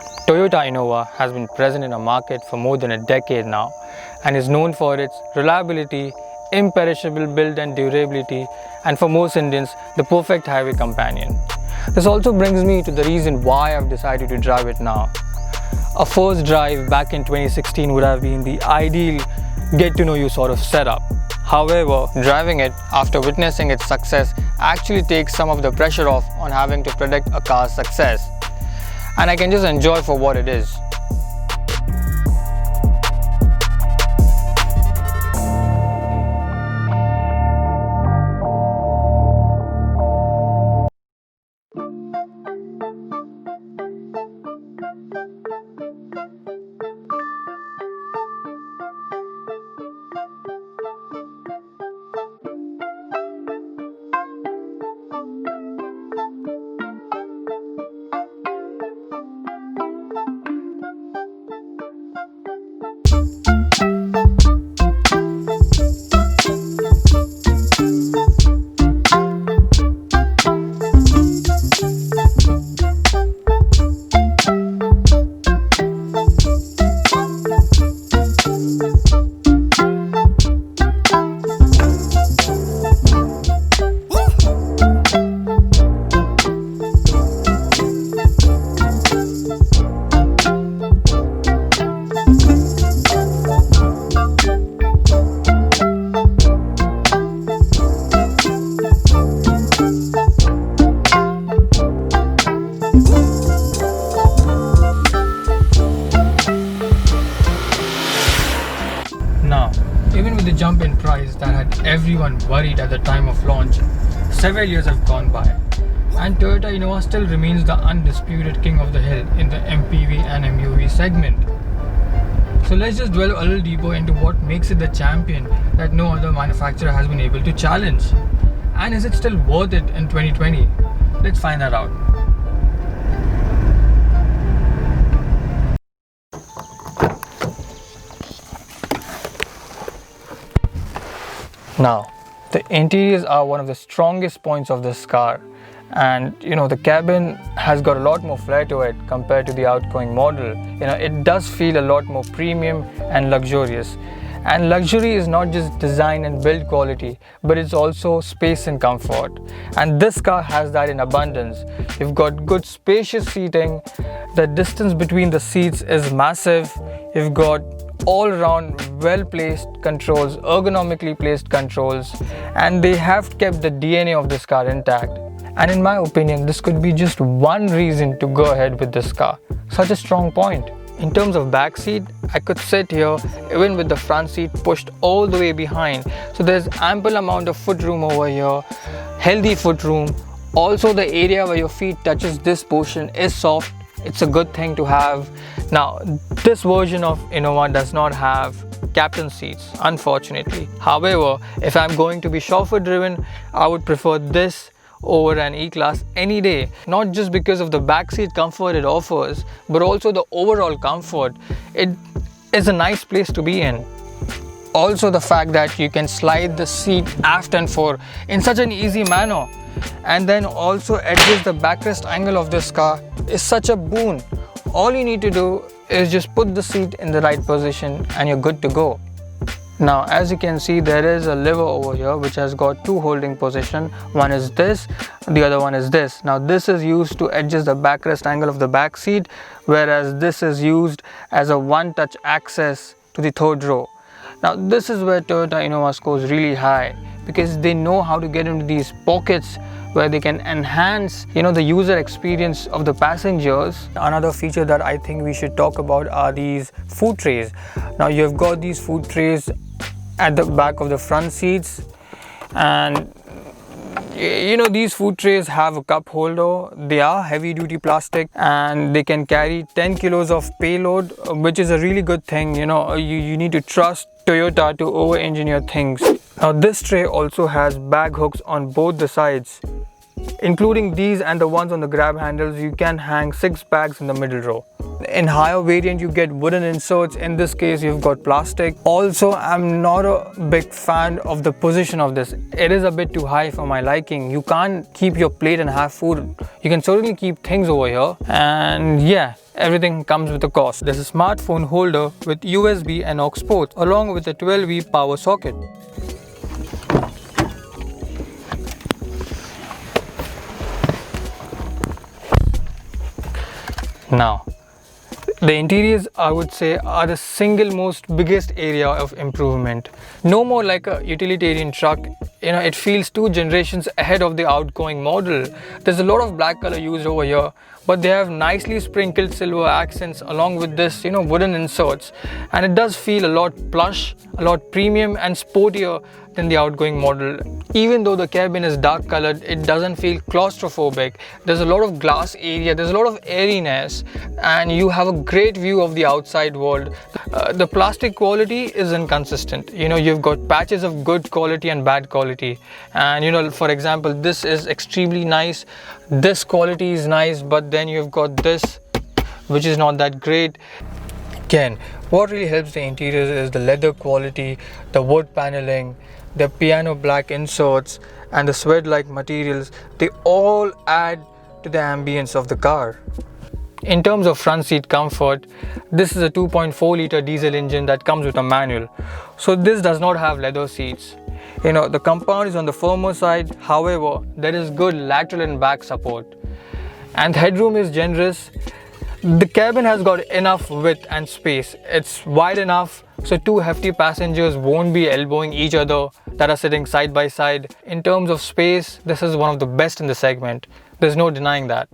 Toyota Innova has been present in our market for more than a decade now and is known for its reliability, imperishable build and durability, and for most Indians, the perfect highway companion. This also brings me to the reason why I've decided to drive it now. A first drive back in 2016 would have been the ideal get to know you sort of setup. However, driving it after witnessing its success actually takes some of the pressure off on having to predict a car's success, and I can just enjoy for what it is. Now, even with the jump in price that had everyone worried at the time of launch, several years have gone by, and Toyota Innova still remains the undisputed king of the hill in the MPV and MUV segment. So let's just dwell a little deeper into what makes it the champion that no other manufacturer has been able to challenge. And is it still worth it in 2020? Let's find that out. Now, the interiors are one of the strongest points of this car, and the cabin has got a lot more flair to it compared to the outgoing model. It does feel a lot more premium and luxurious. And luxury is not just design and build quality, but it's also space and comfort. And this car has that in abundance. You've got good spacious seating, the distance between the seats is massive, you've got all-round well-placed controls, ergonomically placed controls, and they have kept the DNA of this car intact. And in my opinion, this could be just one reason to go ahead with this car. Such a strong point. In terms of back seat, I could sit here even with the front seat pushed all the way behind. So there's ample amount of foot room over here, healthy foot room. Also, the area where your feet touches this portion is soft. It's a good thing to have. Now, this version of Innova does not have captain seats, unfortunately. However, if I'm going to be chauffeur driven, I would prefer this over an E-Class any day. Not just because of the backseat comfort it offers, but also the overall comfort. It is a nice place to be in. Also, the fact that you can slide the seat aft and forward in such an easy manner, and then also adjust the backrest angle of this car is such a boon. All you need to do is just put the seat in the right position and you're good to go. Now, as you can see, there is a lever over here which has got two holding positions. One is this, the other one is this. Now, this is used to adjust the backrest angle of the back seat, whereas this is used as a one-touch access to the third row. Now, this is where Toyota Innova scores really high, because they know how to get into these pockets where they can enhance the user experience of the passengers. Another feature that I think we should talk about are these food trays. Now, you've got these food trays at the back of the front seats, and these food trays have a cup holder. They are heavy duty plastic and they can carry 10 kilos of payload, which is a really good thing. You need to trust Toyota to over-engineer things. Now, this tray also has bag hooks on both the sides. Including these and the ones on the grab handles, you can hang 6 bags in the middle row. In higher variant, you get wooden inserts. In this case, you've got plastic. Also, I'm not a big fan of the position of this. It is a bit too high for my liking. You can't keep your plate and have food. You can certainly keep things over here. And yeah, everything comes with a cost. There's a smartphone holder with USB and aux ports along with a 12V power socket. Now, the interiors, I would say, are the single most biggest area of improvement. No more like a utilitarian truck. It feels 2 generations ahead of the outgoing model. There's a lot of black color used over here, but they have nicely sprinkled silver accents along with this, wooden inserts. And it does feel a lot plush, a lot premium and sportier than the outgoing model. Even though the cabin is dark colored, it doesn't feel claustrophobic. There's a lot of glass area, there's a lot of airiness, and you have a great view of the outside world. The plastic quality is inconsistent. You've got patches of good quality and bad quality. And for example, this is extremely nice, this quality is nice, but then you've got this, which is not that great. Again, what really helps the interiors is the leather quality, the wood paneling, the piano black inserts, and the suede-like materials. They all add to the ambience of the car. In terms of front seat comfort, this is a 2.4 liter diesel engine that comes with a manual. So this does not have leather seats. The compound is on the firmer side, however, there is good lateral and back support. And the headroom is generous. The cabin has got enough width and space. It's wide enough so 2 hefty passengers won't be elbowing each other that are sitting side by side. In terms of space, this is one of the best in the segment. There's no denying that.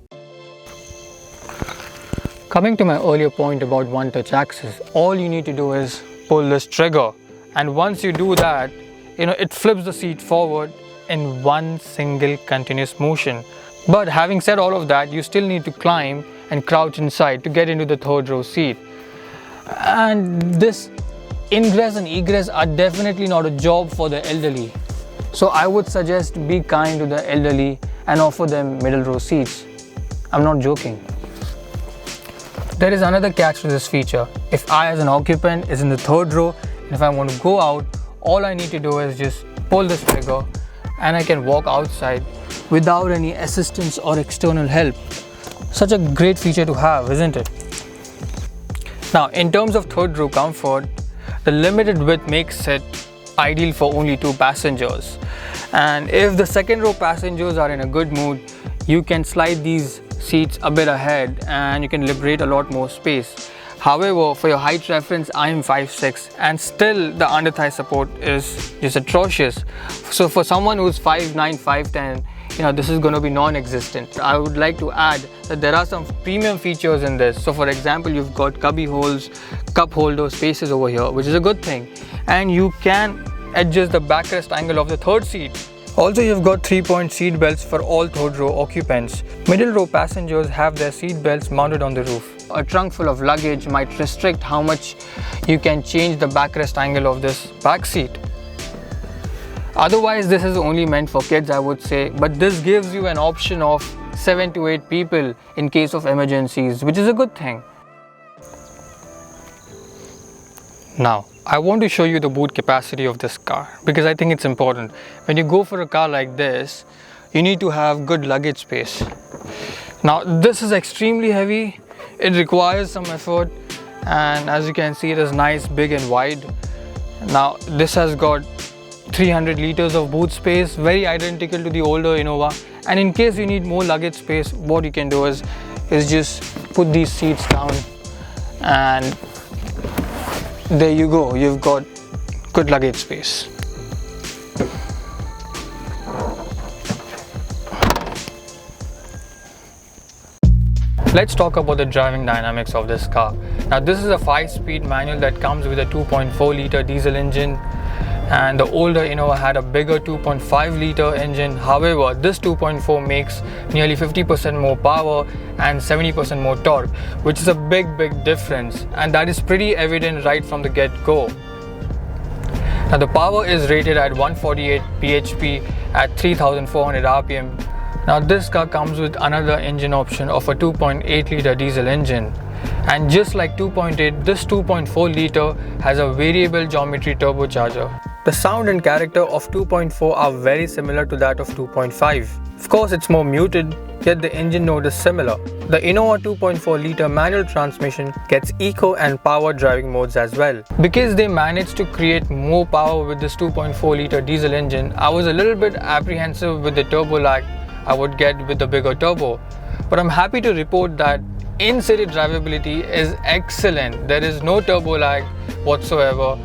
Coming to my earlier point about one-touch access, all you need to do is pull this trigger, and once you do that, it flips the seat forward in one single continuous motion. But having said all of that, you still need to climb and crouch inside to get into the 3rd row seat. And this ingress and egress are definitely not a job for the elderly. So I would suggest be kind to the elderly and offer them middle row seats. I'm not joking. There is another catch to this feature. If I as an occupant is in the 3rd row and if I want to go out, all I need to do is just pull this trigger and I can walk outside without any assistance or external help. Such a great feature to have, isn't it? Now, in terms of 3rd row comfort, the limited width makes it ideal for only 2 passengers. And if the 2nd row passengers are in a good mood, you can slide these seats a bit ahead and you can liberate a lot more space. However, for your height reference, I am 5'6", and still the under thigh support is just atrocious. So for someone who's 5'9", 5'10", this is going to be non-existent. I would like to add that there are some premium features in this. So for example, you've got cubby holes, cup holder spaces over here, which is a good thing. And you can adjust the backrest angle of the 3rd seat. Also, you've got 3-point seat belts for all 3rd row occupants. Middle row passengers have their seat belts mounted on the roof. A trunk full of luggage might restrict how much you can change the backrest angle of this back seat. Otherwise, this is only meant for kids, I would say, but this gives you an option of 7 to 8 people in case of emergencies, which is a good thing. Now, I want to show you the boot capacity of this car because I think it's important. When you go for a car like this, you need to have good luggage space. Now, this is extremely heavy. It requires some effort, and as you can see, it is nice, big and wide. Now, this has got 300 liters of boot space, very identical to the older Innova. And in case you need more luggage space, what you can do is just put these seats down, and there you go, you've got good luggage space. Let's talk about the driving dynamics of this car. Now, this is a 5-speed manual that comes with a 2.4 liter diesel engine, and the older Innova had a bigger 2.5 liter engine. However, this 2.4 makes nearly 50% more power and 70% more torque, which is a big difference, and that is pretty evident right from the get-go. Now, the power is rated at 148 bhp at 3400 rpm. Now, this car comes with another engine option of a 2.8 liter diesel engine, and just like 2.8, this 2.4 liter has a variable geometry turbocharger. The sound and character of 2.4 are very similar to that of 2.5. Of course, it's more muted, yet the engine note is similar. The Innova 2.4 litre manual transmission gets eco and power driving modes as well. Because they managed to create more power with this 2.4 litre diesel engine, I was a little bit apprehensive with the turbo lag I would get with the bigger turbo. But I'm happy to report that in-city drivability is excellent. There is no turbo lag whatsoever,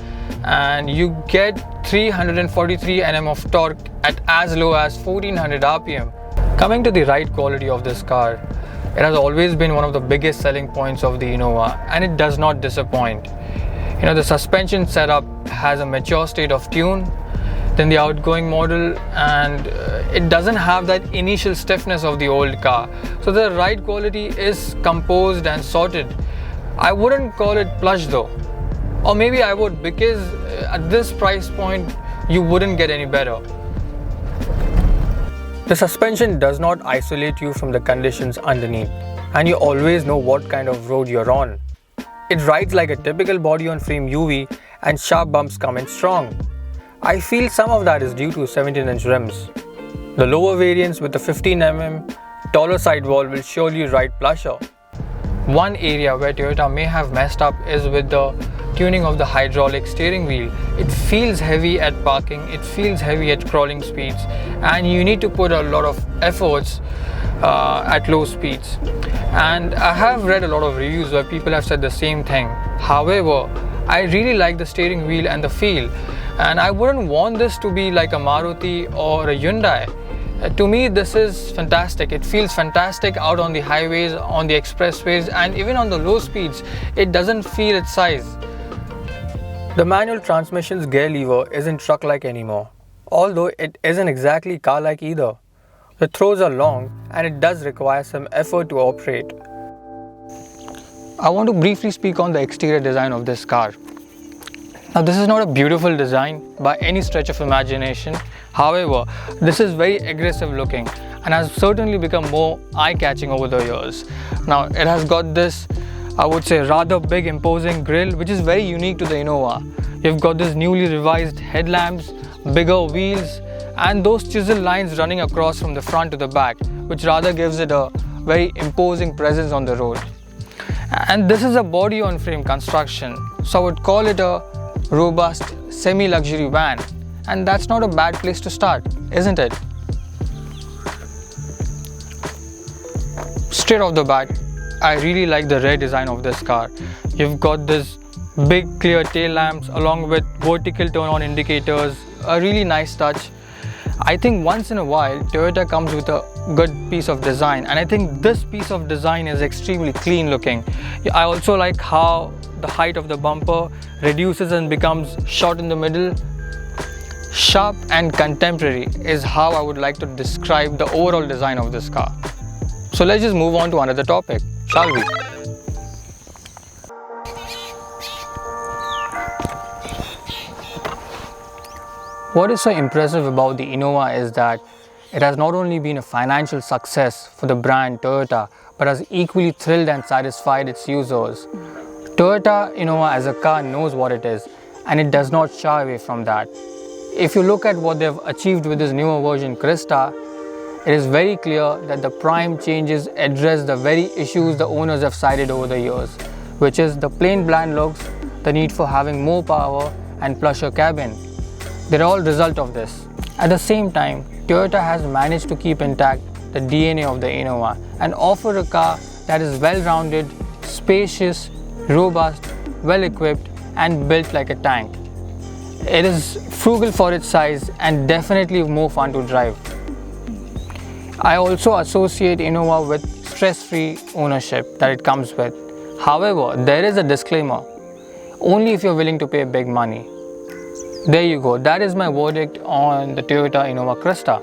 and you get 343 Nm of torque at as low as 1400 RPM. Coming to the ride quality of this car, it has always been one of the biggest selling points of the Innova, and it does not disappoint. The suspension setup has a mature state of tune than the outgoing model, and it doesn't have that initial stiffness of the old car. So the ride quality is composed and sorted. I wouldn't call it plush though, or maybe I would, because at this price point you wouldn't get any better. The suspension does not isolate you from the conditions underneath, and you always know what kind of road you're on. It rides like a typical body-on-frame UV, and sharp bumps come in strong. I feel some of that is due to 17-inch rims. The lower variants with the 15mm taller sidewall will surely ride plusher. One area where Toyota may have messed up is with the tuning of the hydraulic steering wheel. It feels heavy at parking, it feels heavy at crawling speeds, and you need to put a lot of efforts at low speeds. And I have read a lot of reviews where people have said the same thing. However, I really like the steering wheel and the feel, and I wouldn't want this to be like a Maruti or a Hyundai. To me, this is fantastic. It feels fantastic out on the highways, on the expressways, and even on the low speeds. It doesn't feel its size. The manual transmission's gear lever isn't truck-like anymore, although it isn't exactly car-like either. The throws are long, and it does require some effort to operate. I want to briefly speak on the exterior design of this car. Now, this is not a beautiful design by any stretch of imagination. However, this is very aggressive looking and has certainly become more eye-catching over the years. Now, it has got this, I would say, rather big imposing grille, which is very unique to the Innova. You've got this newly revised headlamps, bigger wheels, and those chisel lines running across from the front to the back, which rather gives it a very imposing presence on the road. And this is a body-on-frame construction, so I would call it a robust semi-luxury van, and that's not a bad place to start, isn't it? Straight off the bat, I really like the rear design of this car. You've got this big clear tail lamps along with vertical turn-on indicators, a really nice touch. I think once in a while Toyota comes with a good piece of design, and I think this piece of design is extremely clean looking. I also like how the height of the bumper reduces and becomes short in the middle. Sharp and contemporary is how I would like to describe the overall design of this car. So let's just move on to another topic, shall we? What is so impressive about the Innova is that it has not only been a financial success for the brand Toyota, but has equally thrilled and satisfied its users. Toyota Innova as a car knows what it is, and it does not shy away from that. If you look at what they've achieved with this newer version Crista, it is very clear that the prime changes address the very issues the owners have cited over the years, which is the plain bland looks, the need for having more power and plusher cabin. They're all result of this. At the same time, Toyota has managed to keep intact the DNA of the Innova and offer a car that is well-rounded, spacious, robust, well-equipped, and built like a tank. It is frugal for its size and definitely more fun to drive. I also associate Innova with stress-free ownership that it comes with. However, there is a disclaimer, only if you're willing to pay big money. There you go, that is my verdict on the Toyota Innova Crista.